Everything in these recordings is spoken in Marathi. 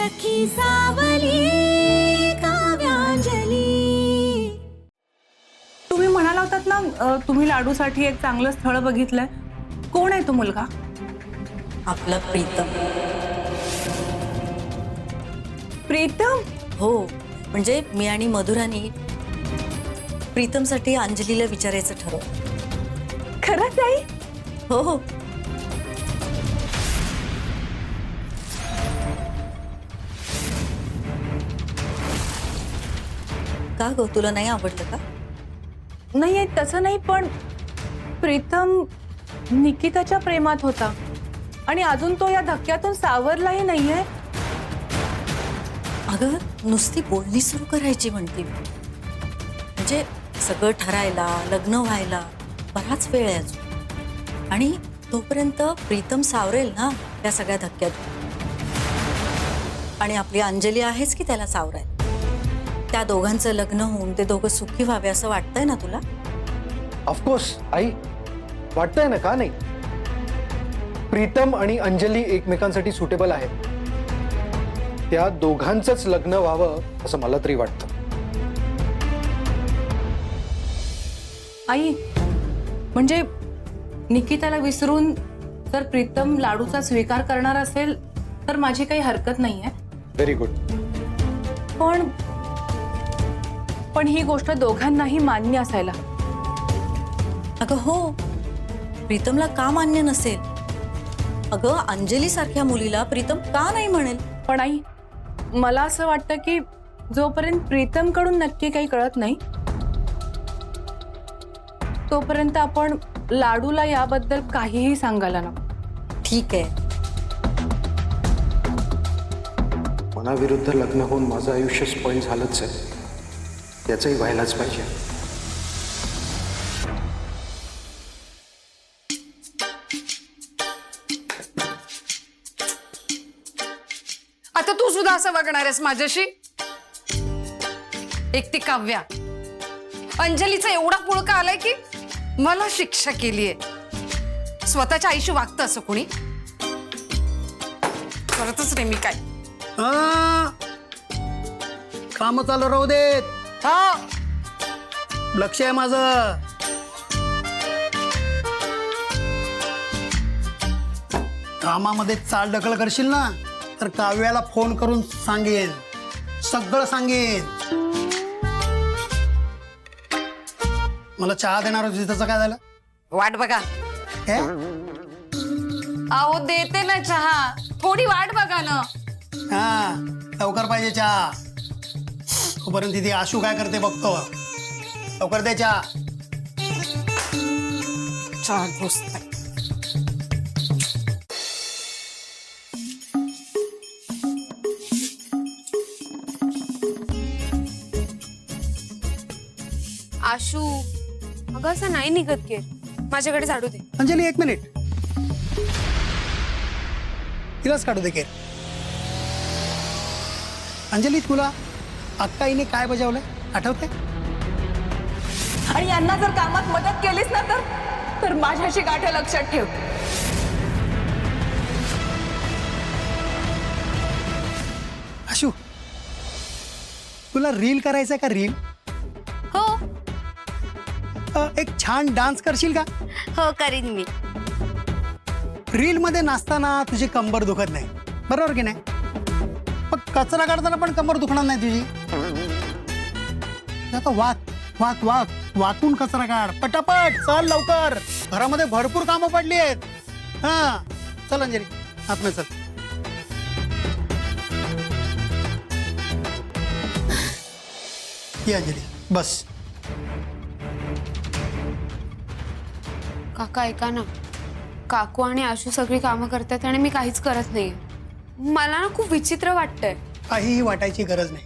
सखी सावली काव्यांजली। तुम्ही म्हणाला होतात ना तुम्ही लाडूसाठी एक चांगलं स्थळ बघितलंय, कोण आहे तो मुलगा? आपला प्रीतम। प्रीतम? हो, म्हणजे मी आणि मधुरानी प्रीतमसाठी अंजलीला विचारायचं ठरवलं। खरंच आई? हो हो। का गो, तुला नाही आवडलं का? नाही आहे तसं नाही, पण प्रीतम निकिताच्या प्रेमात होता आणि अजून तो या धक्क्यातून सावरलाही नाहीये। अगं नुसती बोलणी सुरू करायची म्हणते मी, म्हणजे सगळं ठरायला लग्न व्हायला बराच वेळ आहे अजून, आणि तोपर्यंत प्रीतम सावरेल ना या सगळ्या धक्क्यातून, आणि आपली अंजली आहेच की त्याला सावराय। त्या दोघांचं लग्न होऊन ते दोघं सुखी व्हावे असं वाटतंय ना तुला? ऑफकोर्स आई, वाटतंय ना, का नाही? प्रीतम आणि अंजली एकमेकांसाठी सुटेबल आहेत, त्या दोघांचंच लग्न व्हावं असं मला तरी वाटतं। आई म्हणजे निकिताला विसरून जर प्रीतम लाडूचा स्वीकार करणार असेल तर माझी काही हरकत नाहीये। Very good. पण ही गोष्ट दोघांनाही मान्य असायला। अगं हो, प्रीतमला का मान्य नसेल? अगं अंजली सारख्या मुलीला प्रीतम का नाही म्हणेल? पण आई मला असं वाटतं की जोपर्यंत प्रीतम कडून नक्की काही कळत नाही तोपर्यंत आपण लाडूला याबद्दल काहीही सांगायला नको। ठीक आहे। मनाविरुद्ध लग्न होऊन माझं आयुष्य स्पॉइल झालंच आहे, याचंही व्हायलाच पाहिजे। आता तू सुद्धा असं वागणार आहेस माझ्याशी? एक ती काव्या अंजलीचा एवढा पुळका आलाय की मला शिक्षा केलीये। स्वतःच्या आईशी वागतं असं कोणी? करतच नाही मी काय। काम चालू राहू देत, हा लक्ष आहे माझं। कामामध्ये चाल ढकल करशील ना तर काव्याला फोन करून सांगेन, सगळं सांगेन। मला चहा देणार होती, त्याचं काय झालं? वाट बघा। हे? अहो देते ना चहा, थोडी वाट बघा ना। हा लवकर पाहिजे चहा, तोपर्यंत ती आशू काय करते बघतो। लवकर दे चहा। चहा घुसताय। आशू अगं असं नाही निघत की, माझ्याकडे झाडू दे। अंजली एक मिनिट, तिलाच काढू दे केर। अंजली तुला अक्काईने काय बजावलंय आठवतंय? आणि यांना जर कामात मदत केलीस ना तर माझ्याशी गाठ लक्षात ठेव। आशू तुला रील करायचंय का? रील हो एक छान डान्स करशील का? हो करीन मी। रील मध्ये नाचताना तुझी कंबर दुखत नाही, बरोबर की नाही? पण कचरा काढताना पण कंबर दुखणार नाही तुझी। आता वाकून कचरा काढ पटापट, चल लवकर, घरामध्ये भरपूर कामं पडली आहेत। हा चल अंजली आतमध्ये चल। ये अंजली बस। काका ऐका ना, काकू आणि आशू सगळी कामं करतात आणि मी काहीच करत नाही। मला ना खूप विचित्र वाटतंय। काहीही वाटायची गरज नाही,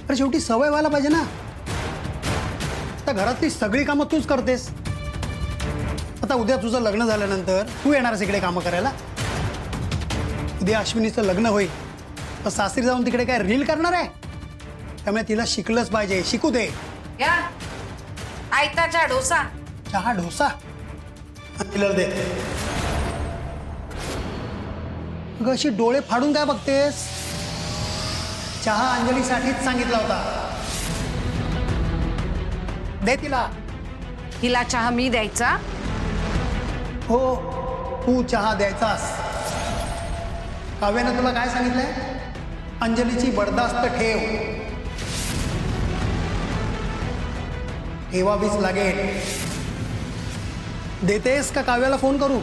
तर शेवटी सवय व्हायला पाहिजे ना। आता घरातली सगळी कामं तूच करतेस, आता उद्या तुझं लग्न झाल्यानंतर तू येणारच इकडे कामं करायला। उद्या अश्विनीचं लग्न होईल तर सासरी जाऊन तिकडे काय रील करणार आहे? त्यामुळे तिला शिकलंच पाहिजे, शिकू दे। या आयताचा डोसा, चहा डोसा तिला दे। अगं अशी डोळे फाडून काय बघतेस? चहा अंजलीसाठीच सांगितला होता. दे तिला. हिला चहा मी द्यायचा? हो, तू चहा द्यायचास. काव्यानं तुला काय सांगितलंय? अंजलीची बर्दास्त ठेव. ठेवावीच लागेल. देतेस का काव्याला फोन करू?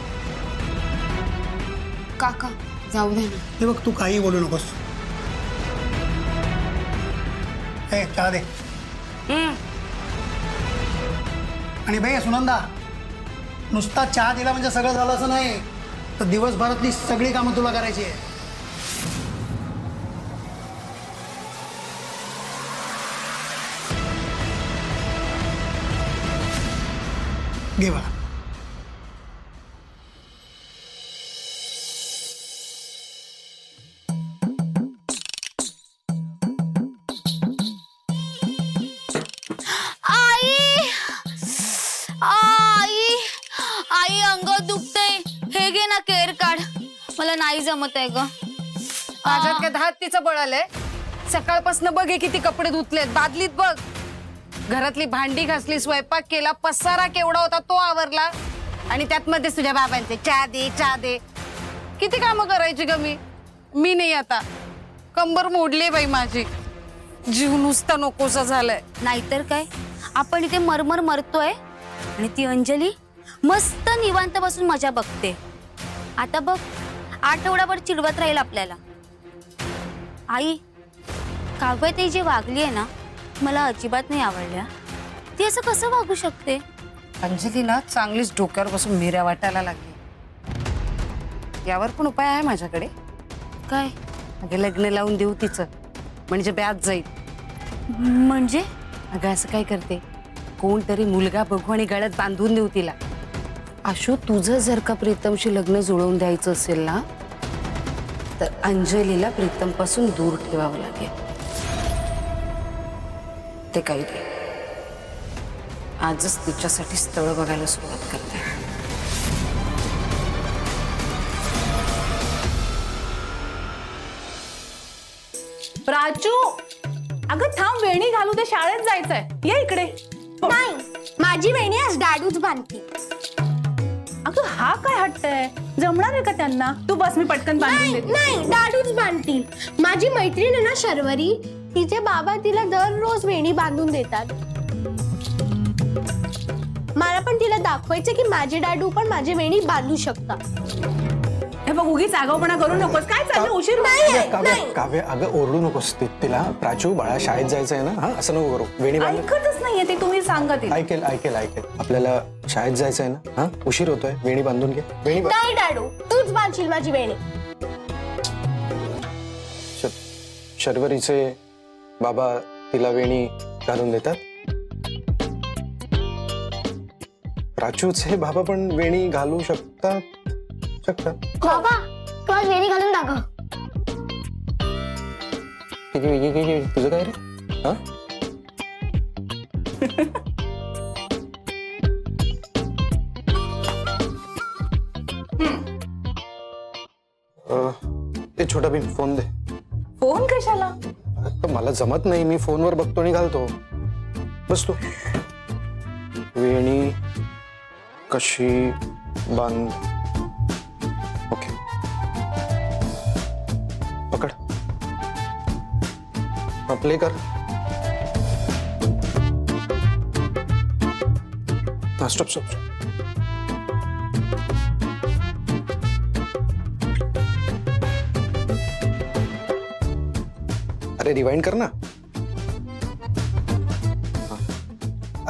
काका जाऊ दे ना. हे बघ, तू काही बोलू नकोस. हे चहा दे. आणि बाई सुनंदा, नुसता चहा दिला म्हणजे सगळं झालं असं नाही, तर दिवसभरातली सगळी कामं तुला करायची आहे. घे बघा. आई आई आई अंग दुखतंय. हे घे ना केअर काढ. मला नाही जमत आहे ग. माझ्यात काय धातीचं बळ आलंय? सकाळपासून बघ हे किती कपडे धुतलेत, बादलीत बघ. घरातली भांडी घासली, स्वयंपाक केला, पसारा केवढा होता तो आवरला, आणि त्यात मध्ये तुझ्या बाबांचे चहा दे चहा दे. किती कामं करायची ग मी नाही आता. कंबर मोडली बाई माझी. जीव नुसता नकोसा झालाय. नाहीतर काय, आपण इथे मरमर मरतोय आणि ती अंजली मस्त निवांत बसून मजा बघते. आता बघ, आठवडाभर चिडवत राहील आपल्याला. आई, काव्याताई जी वागली आहे ना, मला अजिबात नाही आवडल्या. ती असं कसं वागू शकते? अंजली ना चांगलीच डोक्यावर बसून मिऱ्या वाटायला लागली. यावर पण उपाय आहे माझ्याकडे. काय अगे लग्न लावून देऊ तिचं, म्हणजे ब्याज जाईल. म्हणजे? अगं असं काय करते, कोणतरी मुलगा बघू आणि गळ्यात बांधून देऊ तिला. आशू, तुझं जर का प्रीतमशी लग्न जुळवून द्यायचं असेल ना, तर अंजलीला प्रीतम पासून दूर ठेवावं लागेल. ते काही नाही, आजच तिच्यासाठी स्थळ बघायला सुरुवात करते. प्राचू, अगं थांब, वेणी घालू दे, शाळेत जायचंय. ये इकडे. नाही, माझी वेणी आज डाडूच बांधते. अगं हा काय हट्ट आहे? जमणार आहे का त्यांना? तू बस, मी पटकन बांधून नाही देते. नाही, डाडूच बांधतील. माझी मैत्रीण आहे ना शर्वरी, तिचे बाबा तिला दररोज वेणी बांधून देतात. मला पण तिला दाखवायचं की माझे डाडू पण माझी वेणी बांधू शकतात. हे बघ, उगीच आगाऊपणा करू नकोस. काय चाललं? उशीर नाही. काव्य काव्य, अगं ओरडू नकोस तिला. प्राचू बाळा, शाळेत जायचं आहे ना, हा असं नको करू. वेणी बांध. ऐकतच नाहीये ते, तुम्ही सांगा ते. ऐकेल ऐकेल ऐकेल. आपल्याला शाळेत जायचं आहे ना, हा उशीर होतोय. वेणी बांधून घे. वेणी नाही डाडू, तूच बांधशील माझी वेणी. शर्वरीचे बाबा तिला वेणी घालून देतात. प्राचूचे बाबा पण वेणी घालू शकतात. बाबा, तू आज वेणी घालून दाखव. तुझं काय रे? हा? ते छोटा भीम, फोन दे. फोन कशाला? मला जमत नाही, मी फोनवर बघतो आणि घालतो. बस तू. वेणी कशी बांध. ओके, पकड. प्ले कर. Stop stop. अरे रिवाइंड कर ना.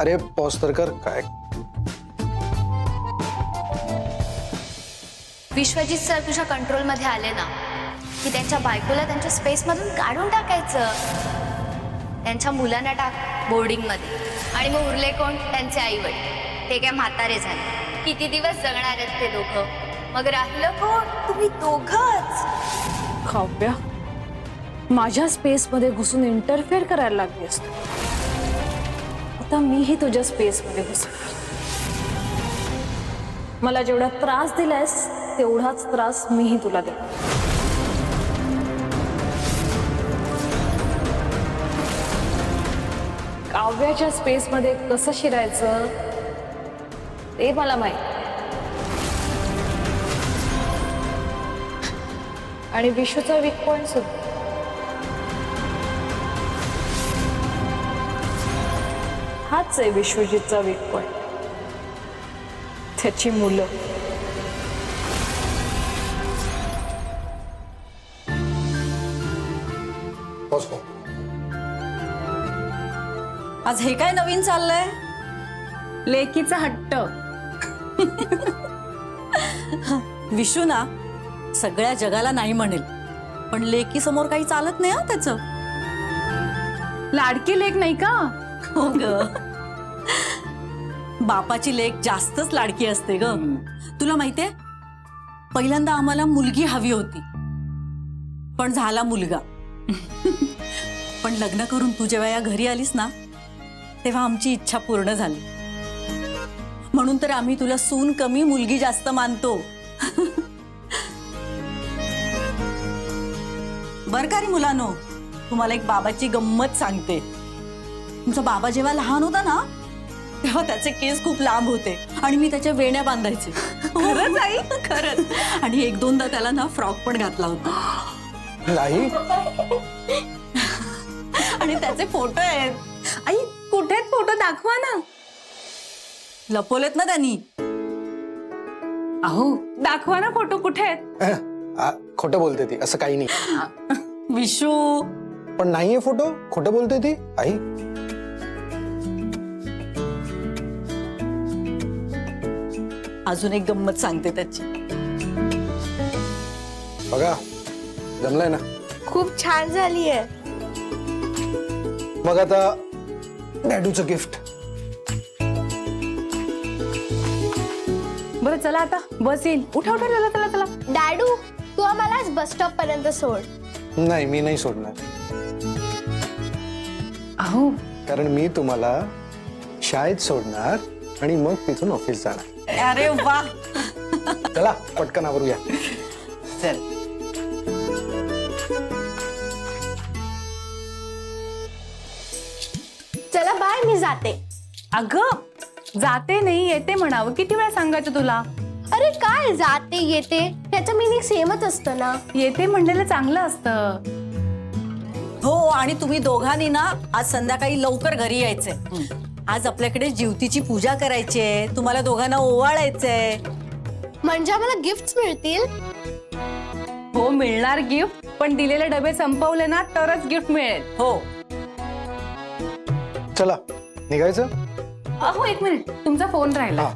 अरे पॉज तर कर. काय विश्वजित सर तुझ्या कंट्रोलमध्ये आले ना, की त्यांच्या बायकोला त्यांच्या स्पेसमधून काढून टाकायचं. त्यांच्या मुलांना टाक बोर्डिंगमध्ये, आणि मग उरले कोण? त्यांचे आई वडील. ते काय म्हातारे झाले, किती दिवस जगणार आहेत ते दोघं. मग राहिलं कोण? तुम्ही दोघंच. काव्या, माझ्या स्पेसमध्ये घुसून इंटरफेअर करायला लागली असतो. आता मीही तुझ्या स्पेसमध्ये घुसणार. मला जेवढा त्रास दिलायस तेवढाच त्रास मीही तुला देणार. काव्याच्या स्पेसमध्ये कसं शिरायचं ते मला माहित. आणि विशूचा वीक पॉइंट सुद्धा. हाच आहे विश्वजितचा वीक पॉइंट, त्याची मुलं. आज हे काय नवीन चाललंय? लेकीचा हट्ट. विशू ना सगळ्या जगाला नाही म्हणेल, पण लेकी समोर काही चालत नाही हा त्याचं. लाडकी लेक नाही का? हो ग, बापाची लेक जास्तच लाडकी असते ग. तुला माहितीये, पहिल्यांदा आम्हाला मुलगी हवी होती, पण झाला मुलगा. पण लग्न करून तू जेव्हा या घरी आलीस ना, तेव्हा आमची इच्छा पूर्ण झाली. म्हणून तर आम्ही तुला सून कमी मुलगी जास्त मानतो. बर का रे मुलांनो, तुम्हाला एक बाबाची गंमत सांगते. तुमचा बाबा जेव्हा लहान होता ना, तेव्हा त्याचे केस खूप लांब होते आणि मी त्याच्या वेण्या बांधायचे. खरंच आई, खरंच. आणि एक दोनदा त्याला ना फ्रॉक पण घातला होता. नाही, आणि त्याचे फोटो आहेत. आई कुठे फोटो दाखवा ना. लपवलेत ना त्यांनी. अहो दाखवा ना फोटो, कुठे आहेत? खोटं बोलते ती, असं काही नाही. विशू, पण नाहीये फोटो, खोटं बोलते ती आई. अजून एक गंमत सांगते त्याची. बघा, जमलंय ना. खूप छान झालीये. मग आता डॅडूचं गिफ्ट. बरं चला आता बस येईल. उठा उठा, चला चला चला. डॅडू, तू आम्हाला बस स्टॉप पर्यंत सोड. नाही, मी नाही सोडणार, अहो कारण मी तुम्हाला शाळेत सोडणार आणि मग तिथून ऑफिस जाणार. अरे वा, चला पटकन आवरूया. चल. चला बाय, मी जाते. अगं जाते नाही, येते म्हणावं. किती वेळा सांगायचं तुला? अरे काय जाते येते, त्याचं मिनिंग सेमच असतं ना. येते म्हणलेलं चांगलं असतं. हो, आणि तुम्ही दोघांनी ना आज संध्याकाळी लवकर घरी यायचंय. आज आपल्याकडे जीवतीची पूजा करायची आहे. तुम्हाला दोघांना ओवाळायचंय. म्हणजे आम्हाला गिफ्ट मिळतील. हो मिळणार गिफ्ट, पण दिलेले डबे संपवले ना तरच गिफ्ट मिळेल. हो. चला निघायचं. अहो एक मिनिट, तुमचा फोन राहिला. हा.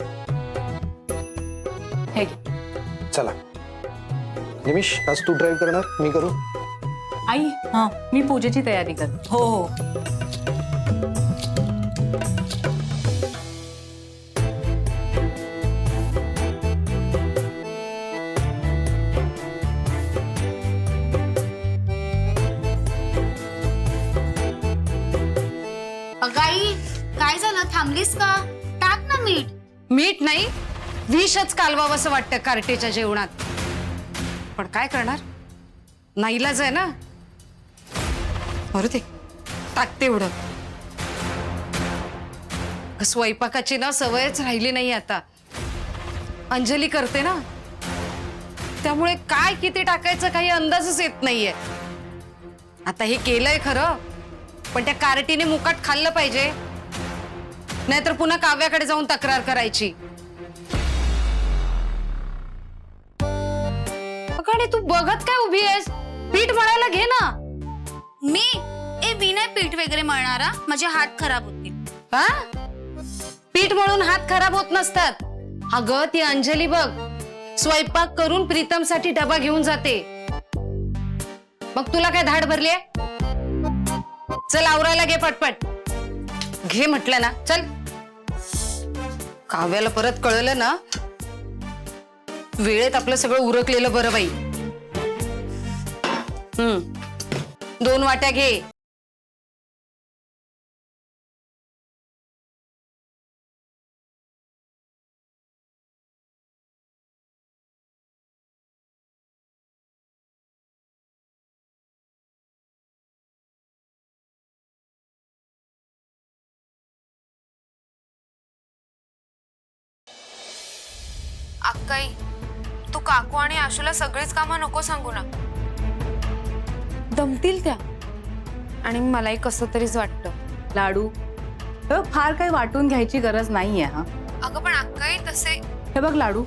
हे घे. चला निमिष, आज तू ड्राईव्ह करणार, मी करू? आई हा. मी पूजेची तयारी कर. हो हो. अगाई काय झालं, थांबलीस का? टाक ना मीठ. मीठ नाही, विषच कालवावंसं वाटतं कार्टेच्या जेवणात. पण काय करणार, नाईलाज आहे ना. बरं ते टाकते एवढं. स्वयंपाकाची ना सवयच राहिली नाही आता. अंजली करते ना, त्यामुळे काय किती टाकायचं काही अंदाजच येत नाहीये. आता हे केलंय खरं, पण त्या कार्टीने मुकाट खाल्लं पाहिजे, नाहीतर पुन्हा काव्याकडे जाऊन तक्रार करायची. अगं तू बघत काय उभी आहेस? पीठ मळायला घे ना. मी नाही पीठ वगैरे मळणारा, माझे हात खराब होतील. हा? पीठ मळून हात खराब होत नसतात. अगं ती अंजली बघ, स्वयंपाक करून प्रीतमसाठी डबा घेऊन जाते. मग तुला काय धाड भरलीये? चल आवरायला घे पटपट. घे म्हटलं ना, चल. काव्याला परत कळलं ना, वेळेत आपलं सगळं उरकलेलं बरं बाई. 2 वाट्या घे. अक्काई, तू काकू आणि आशूला सगळीच कामं नको सांगू ना. दमतील त्या. आणि मलाही कसं तरीच वाटतं. लाडू हे बघ, फार काही वाटून घ्यायची गरज नाहीये. हा अगं पण अक्काई तसे. हे बघ लाडू,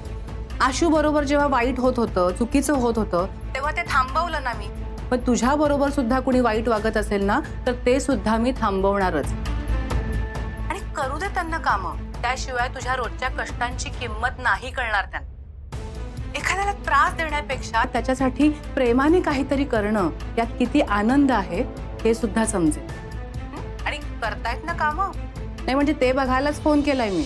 आशू बरोबर जेव्हा वाईट होत होतं, चुकीचं होत होतं, तेव्हा ते थांबवलं ना मी. पण तुझ्या बरोबर सुद्धा कुणी वाईट वागत असेल ना, तर ते सुद्धा मी थांबवणारच. आणि करू दे त्यांना कामं, त्याशिवाय तुझ्या रोजच्या कष्टांची किंमत नाही कळणार त्यांना. एखाद्याला त्रास देण्यापेक्षा त्याच्यासाठी प्रेमाने काहीतरी करणं यात किती आनंद आहे हे सुद्धा समजेल. आणि करतायत ना कामं, नाही म्हणजे ते बघायलाच फोन केलाय मी.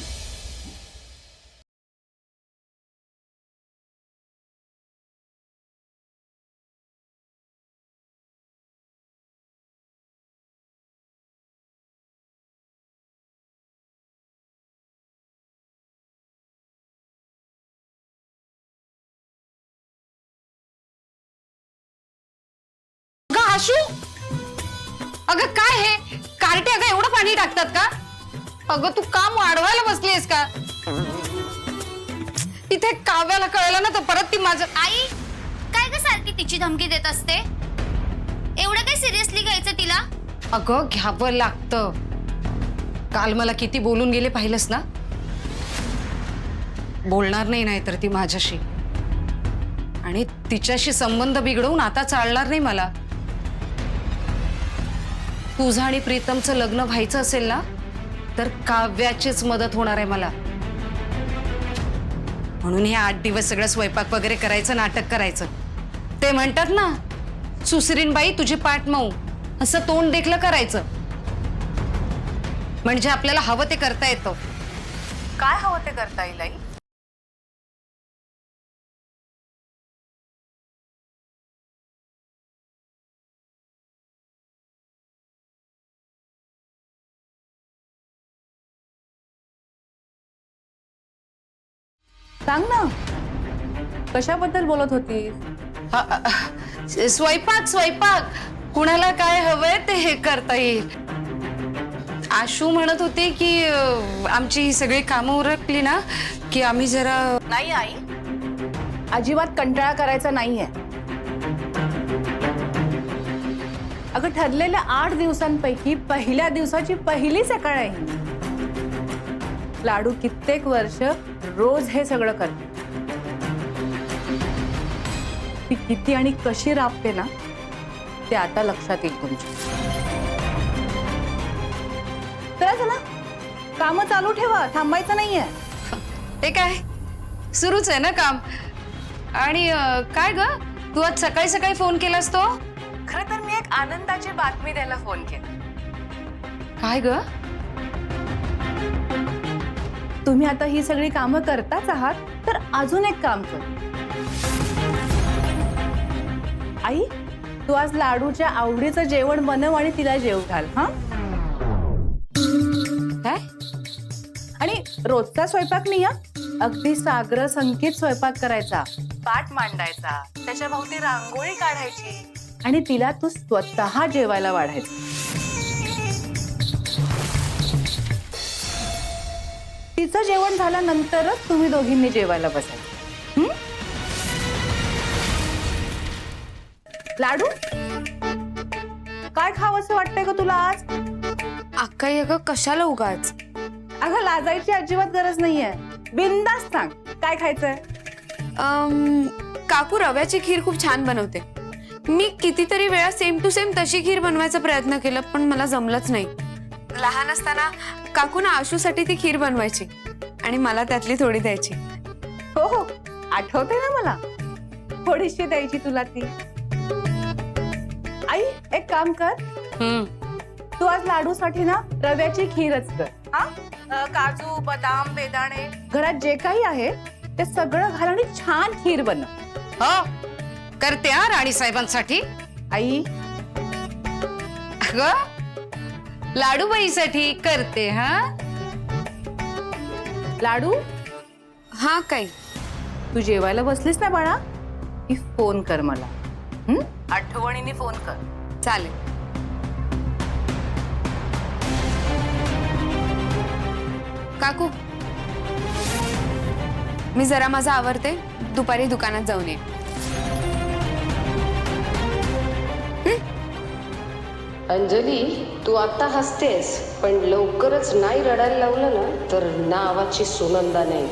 आशू, अगं काय हे कार्टे, अगं एवढं पाणी टाकतात का? अगं तू काम वाढवायला बसलीयस का? इथे काव्याला कळलं ना तर परत ती माझं. आई काय ग सारखी तिची धमकी देत असते? एवढं काय सिरियसली घ्यायचं तिला? अगं घ्यावं लागतं. काल मला किती बोलून गेले पाहिलंस ना. बोलणार नाही तर ती माझ्याशी, आणि तिच्याशी संबंध बिघडवून आता चालणार नाही मला. तुझं आणि प्रीतमचं लग्न व्हायचं असेल ना तर काव्याचीच मदत होणार आहे मला. म्हणून हे 8 दिवस सगळं स्वयंपाक वगैरे करायचं, नाटक करायचं. ते म्हणतात ना, सुसरीनबाई तुझी पाठ मऊ, असं तोंड देखलं करायचं. म्हणजे आपल्याला हवं ते करता येतं. काय हवं ते करता येईल आई? सांग ना, कशाबद्दल बोलत होती? स्वयंपाक स्वयंपाक कुणाला काय हवंय ते हे करता येईल. आशू म्हणत होती की आमची ही सगळी कामं उरकली ना की आम्ही जरा. नाही आई, अजिबात कंटाळा करायचा नाहीये. अगं ठरलेल्या 8 दिवसांपैकी पहिल्या दिवसाची पहिली सकाळ आहे. लाडू कित्येक वर्ष रोज हे सगळं करते. ती किती आणि कशी राबते ना ते आता लक्षात येईल तुमच्या. चला काम चालू ठेवा, थांबायचं नाहीये. ते काय सुरूच आहे ना काम. आणि काय ग, तू आज सकाळी सकाळी फोन केलास तो? खरं तर मी एक आनंदाची बातमी द्यायला फोन केला. काय ग? तुम्ही आता ही सगळी कामं करताच आहात तर अजून एक काम कर. आई, तू आज लाडूच्या आवडीचं जेवण बनव आणि तिला जेव घाल. हा काय? आणि रोजचा स्वयंपाक नाही, अगदी साग्र संकेत स्वयंपाक करायचा, पाट मांडायचा, त्याच्या भोवती रांगोळी काढायची आणि तिला तू स्वतः जेवायला वाढायचं. तिचं जेवण झाल्यानंतरच तुम्ही दोघींनी जेवायला बसायचं. लाडू, काय खावंसं वाटतंय का तुला आज? अक्काई अगं कशाला उगाच. अगं लाजायची अजिबात गरज नाहीये, बिनधास्त सांग काय खायचंय. काकू रव्याची खीर खूप छान बनवते. मी कितीतरी वेळा सेम टू सेम तशी खीर बनवायचा प्रयत्न केला पण मला जमलंच नाही. लहान असताना काकू ना आशूसाठी ती खीर बनवायची आणि मला त्यातली थोडी द्यायची. हो हो, आठवते ना मला, थोडीशी द्यायची तुला ती. आई एक काम कर, तू आज लाडूसाठी ना रव्याची खीरच कर. हा, काजू बदाम बेदाणे घरात जे काही आहे ते सगळं घाल आणि छान खीर बनव. हो करते हा राणी साहेबांसाठी. आई अगं लाडूबाईसाठी करते. हा लाडू, हा काय तू जेवायला बसलीस ना बाळा की फोन कर मला. आठवणीने फोन कर. चालेल. काकू मी जरा माझं आवरते, दुपारी दुकानात जाऊन ये. अंजली, तू आता हसतेस पण लवकरच नाही रडायला लावलं ना तर नावाची सुनंदा नाही.